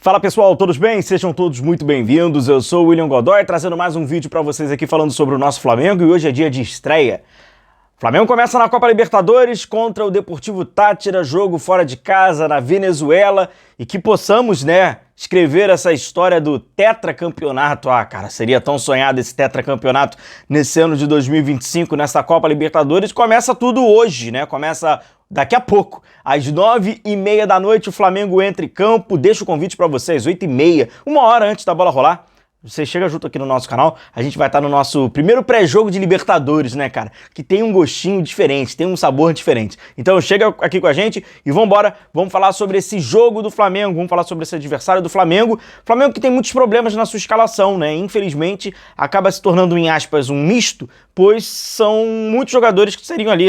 Fala pessoal, todos bem? Sejam todos muito bem-vindos. Eu sou o William Godoy, trazendo mais um vídeo para vocês aqui falando sobre o nosso Flamengo, e hoje é dia de estreia. O Flamengo começa na Copa Libertadores contra o Deportivo Táchira, jogo fora de casa na Venezuela, e que possamos, escrever essa história do tetracampeonato. Cara, seria tão sonhado esse tetracampeonato nesse ano de 2025, nessa Copa Libertadores. Começa tudo hoje, Começa daqui a pouco, às 9h30 da noite, o Flamengo entra em campo. Deixa o convite para vocês, 8h30, uma hora antes da bola rolar. Você chega junto aqui no nosso canal, a gente vai estar no nosso primeiro pré-jogo de Libertadores, que tem um gostinho diferente, tem um sabor diferente. Então chega aqui com a gente e vambora, vamos falar sobre esse jogo do Flamengo, vamos falar sobre esse adversário do Flamengo. Flamengo que tem muitos problemas na sua escalação, Infelizmente, acaba se tornando, em aspas, um misto, pois são muitos jogadores que seriam ali,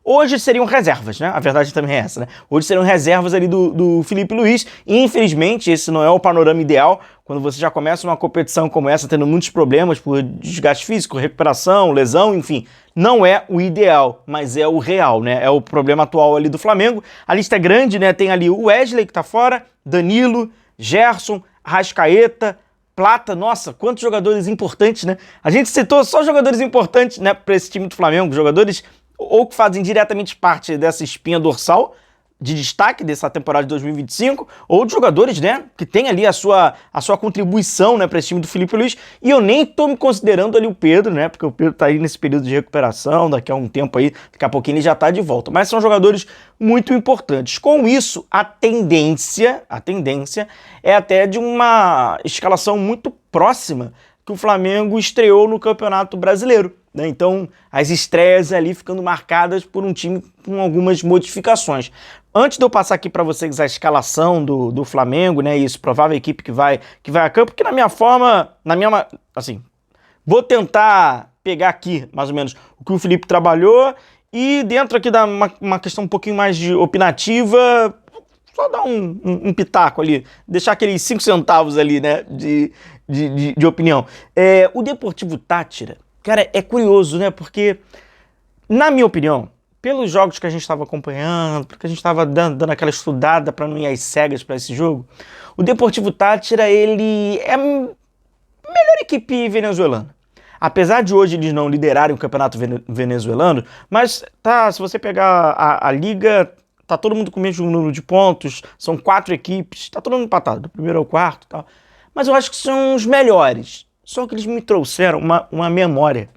hoje seriam reservas, A verdade também é essa, Hoje seriam reservas ali do Felipe Luiz, e infelizmente esse não é o panorama ideal, quando você já começa uma competição como essa, tendo muitos problemas por desgaste físico, recuperação, lesão, enfim, não é o ideal, mas é o real, É o problema atual ali do Flamengo. A lista é grande, Tem ali o Wesley, que tá fora, Danilo, Gerson, Arrascaeta, Plata, nossa, quantos jogadores importantes, A gente citou só jogadores importantes, para esse time do Flamengo, jogadores ou que fazem diretamente parte dessa espinha dorsal de destaque dessa temporada de 2025, ou de jogadores, que tem ali a sua contribuição, para esse time do Felipe Luiz. E eu nem tô me considerando ali o Pedro, porque o Pedro tá aí nesse período de recuperação, daqui a um tempo aí, daqui a pouquinho ele já tá de volta. Mas são jogadores muito importantes. Com isso, a tendência é até de uma escalação muito próxima que o Flamengo estreou no Campeonato Brasileiro. Então, as estreias ali ficando marcadas por um time com algumas modificações. Antes de eu passar aqui para vocês a escalação do Flamengo, e esse provável equipe que vai a campo, porque vou tentar pegar aqui, mais ou menos, o que o Felipe trabalhou, e dentro aqui da uma questão um pouquinho mais de opinativa, só dar um pitaco ali, deixar aqueles 5 centavos ali, de opinião. O Deportivo Táchira, cara, é curioso, porque, na minha opinião, pelos jogos que a gente estava acompanhando, porque a gente estava dando aquela estudada para não ir às cegas para esse jogo, o Deportivo Táchira, ele é a melhor equipe venezuelana. Apesar de hoje eles não liderarem o campeonato venezuelano, mas se você pegar a liga, tá todo mundo com o mesmo número de pontos, são 4 equipes, tá todo mundo empatado, do primeiro ao quarto e tal. Mas eu acho que são os melhores. Só que eles me trouxeram uma memória.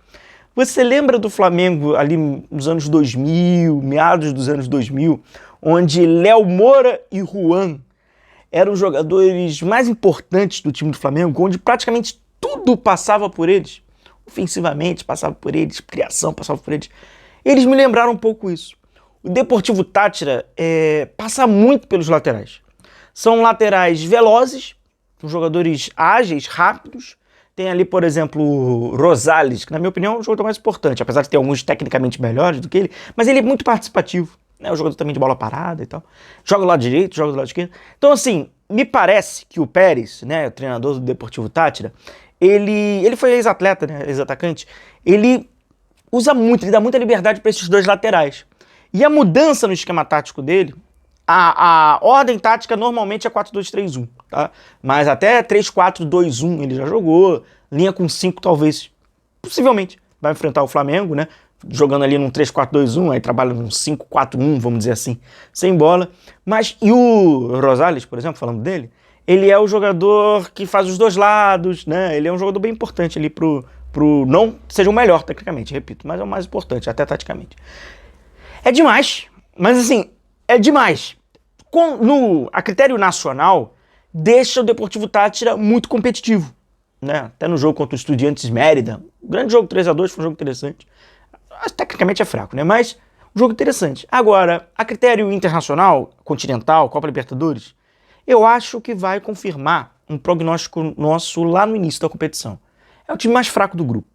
Você lembra do Flamengo ali nos anos 2000, meados dos anos 2000, onde Léo Moura e Juan eram os jogadores mais importantes do time do Flamengo, onde praticamente tudo passava por eles? Ofensivamente passava por eles, criação passava por eles. Eles me lembraram um pouco isso. O Deportivo Táchira passa muito pelos laterais. São laterais velozes, são jogadores ágeis, rápidos. Tem ali, por exemplo, o Rosales, que na minha opinião é o jogador mais importante, apesar de ter alguns tecnicamente melhores do que ele, mas ele é muito participativo, o jogador também de bola parada e tal. Joga do lado direito, joga do lado esquerdo. Então, assim, me parece que o Pérez, o treinador do Deportivo Táchira, ele foi ex-atleta, ex-atacante, ele usa muito, ele dá muita liberdade para esses dois laterais. E a mudança no esquema tático dele, a ordem tática normalmente é 4-2-3-1, Mas até 3-4-2-1 ele já jogou, linha com 5 talvez, possivelmente, vai enfrentar o Flamengo, Jogando ali num 3-4-2-1, aí trabalha num 5-4-1, vamos dizer assim, sem bola. E o Rosales, por exemplo, falando dele, ele é o jogador que faz os dois lados, Ele é um jogador bem importante ali pro não seja o melhor tecnicamente, repito, mas é o mais importante, até taticamente. É demais, mas assim, é demais. A critério nacional, deixa o Deportivo Táchira muito competitivo, Até no jogo contra o Estudiantes Mérida, grande jogo 3-2, foi um jogo interessante. Tecnicamente é fraco, mas um jogo interessante. Agora, a critério internacional, continental, Copa Libertadores, eu acho que vai confirmar um prognóstico nosso lá no início da competição. É o time mais fraco do grupo.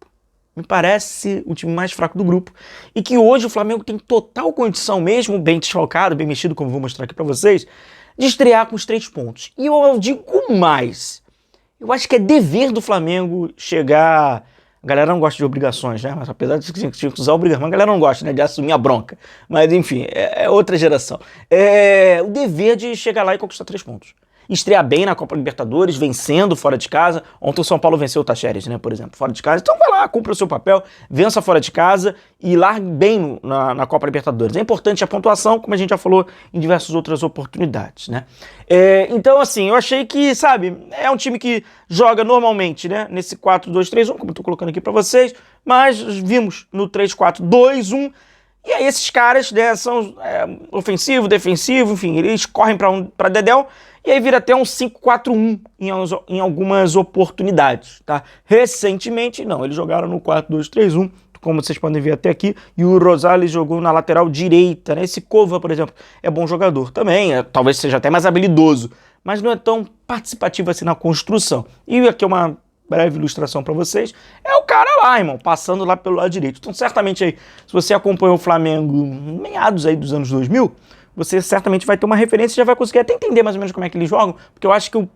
Me parece o time mais fraco do grupo, e que hoje o Flamengo tem total condição, mesmo bem desfalcado, bem mexido, como vou mostrar aqui para vocês, de estrear com os 3 pontos. E eu digo mais, eu acho que é dever do Flamengo chegar... A galera não gosta de obrigações, mas apesar de tinha que usar obrigação, a galera não gosta, de assumir a bronca. Mas enfim, é outra geração. O dever de chegar lá e conquistar 3 pontos. estrear bem na Copa Libertadores, vencendo fora de casa. Ontem o São Paulo venceu o Tacheres, né, por exemplo, fora de casa. Então vai lá, cumpra o seu papel, vença fora de casa e largue bem na Copa Libertadores. É importante a pontuação, como a gente já falou em diversas outras oportunidades, né. Então, assim, eu achei que, sabe, é um time que joga normalmente, né, nesse 4-2-3-1, como eu tô colocando aqui pra vocês, mas vimos no 3-4-2-1. E aí esses caras, né, são ofensivo, defensivo, enfim, eles correm para dedéu, e aí vira até um 5-4-1 em algumas oportunidades, tá? Recentemente, não, eles jogaram no 4-2-3-1, como vocês podem ver até aqui, e o Rosales jogou na lateral direita, né? Esse Cova, por exemplo, é bom jogador também, talvez seja até mais habilidoso, mas não é tão participativo assim na construção. E aqui é uma breve ilustração para vocês, é o cara lá, irmão, passando lá pelo lado direito. Então, certamente aí, se você acompanhou o Flamengo meados aí dos anos 2000, você certamente vai ter uma referência e já vai conseguir até entender mais ou menos como é que eles jogam, porque eu acho que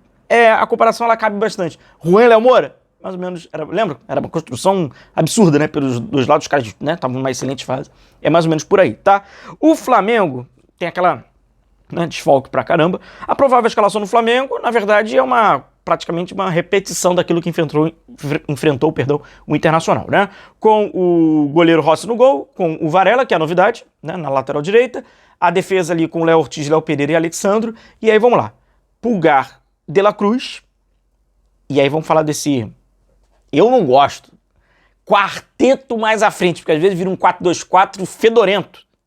a comparação ela cabe bastante. Juan e Léo Moura, mais ou menos, lembra? Era uma construção absurda, né, pelos dois lados, os caras, né, estavam numa excelente fase. É mais ou menos por aí, tá? O Flamengo tem aquela, né, desfalque pra caramba. A provável escalação do Flamengo, na verdade, é praticamente uma repetição daquilo que enfrentou o Internacional, né? Com o goleiro Rossi no gol, com o Varela, que é a novidade, né, na lateral direita, a defesa ali com o Léo Ortiz, Léo Pereira e Alexandro, e aí vamos lá, Pulgar, De La Cruz, e aí vamos falar desse, eu não gosto, quarteto mais à frente, porque às vezes vira um 4-2-4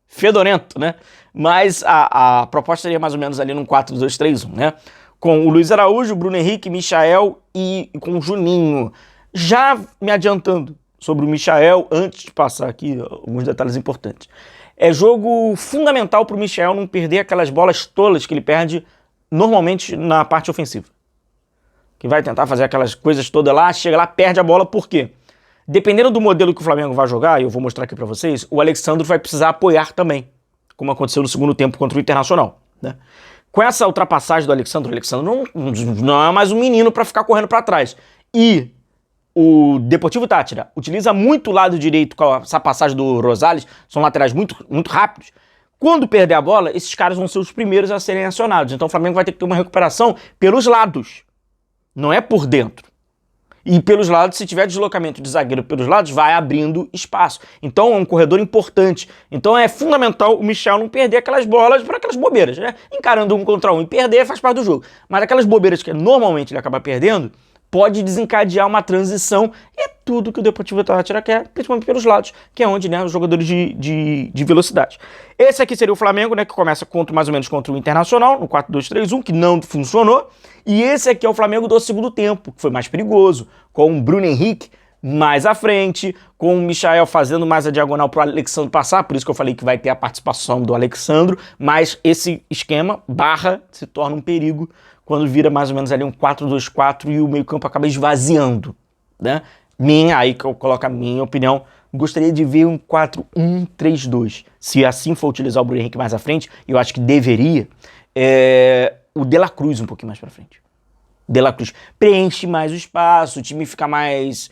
fedorento, né? Mas a proposta seria mais ou menos ali num 4-2-3-1, né? Com o Luiz Araújo, Bruno Henrique, Michael e com o Juninho. Já me adiantando sobre o Michael, antes de passar aqui alguns detalhes importantes. É jogo fundamental para o Michael não perder aquelas bolas tolas que ele perde normalmente na parte ofensiva. Que vai tentar fazer aquelas coisas todas lá, chega lá, perde a bola, por quê? Dependendo do modelo que o Flamengo vai jogar, e eu vou mostrar aqui para vocês, o Alexandro vai precisar apoiar também, como aconteceu no segundo tempo contra o Internacional, né? Com essa ultrapassagem do Alexandro, não é mais um menino para ficar correndo para trás. E o Deportivo Táchira utiliza muito o lado direito com essa passagem do Rosales, são laterais muito rápidos. Quando perder a bola, esses caras vão ser os primeiros a serem acionados. Então o Flamengo vai ter que ter uma recuperação pelos lados, não é por dentro. E pelos lados, se tiver deslocamento de zagueiro pelos lados, vai abrindo espaço. Então é um corredor importante. Então é fundamental o Michel não perder aquelas bolas por aquelas bobeiras, né? Encarando um contra um e perder faz parte do jogo. Mas aquelas bobeiras que normalmente ele acaba perdendo, pode desencadear uma transição. E é tudo que o Deportivo Táchira quer, principalmente pelos lados, que é onde, né, os jogadores de velocidade. Esse aqui seria o Flamengo, né, que começa mais ou menos contra o Internacional, no 4-2-3-1, que não funcionou. E esse aqui é o Flamengo do segundo tempo, que foi mais perigoso, com o Bruno Henrique mais à frente, com o Michael fazendo mais a diagonal para o Alexandro passar, por isso que eu falei que vai ter a participação do Alexandro, mas esse esquema, se torna um perigo quando vira mais ou menos ali um 4-2-4 e o meio-campo acaba esvaziando, né? Aí que eu coloco a minha opinião, gostaria de ver um 4-1-3-2. Se assim for utilizar o Bruno Henrique mais à frente, eu acho que deveria, o De La Cruz um pouquinho mais pra frente. De La Cruz preenche mais o espaço, o time fica mais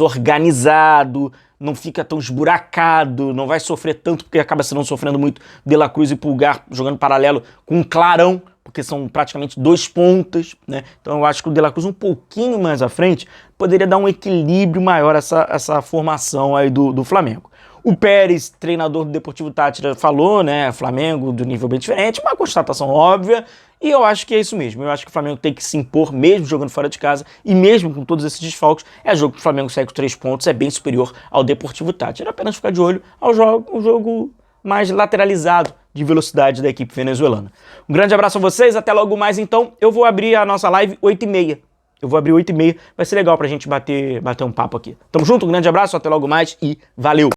organizado, não fica tão esburacado, não vai sofrer tanto, porque acaba não sofrendo muito De La Cruz e Pulgar jogando paralelo com um Clarão, porque são praticamente dois pontas, né? Então eu acho que o De La Cruz um pouquinho mais à frente poderia dar um equilíbrio maior a essa formação aí do Flamengo. O Pérez, treinador do Deportivo Táchira, falou, né, Flamengo do nível bem diferente, uma constatação óbvia, e eu acho que é isso mesmo. Eu acho que o Flamengo tem que se impor, mesmo jogando fora de casa, e mesmo com todos esses desfalques, é jogo que o Flamengo segue com 3 pontos, é bem superior ao Deportivo Táchira. Apenas ficar de olho ao jogo mais lateralizado de velocidade da equipe venezuelana. Um grande abraço a vocês, até logo mais então. Eu vou abrir a nossa live 8h30. Eu vou abrir 8h30, vai ser legal pra gente bater um papo aqui. Tamo junto, um grande abraço, até logo mais e valeu!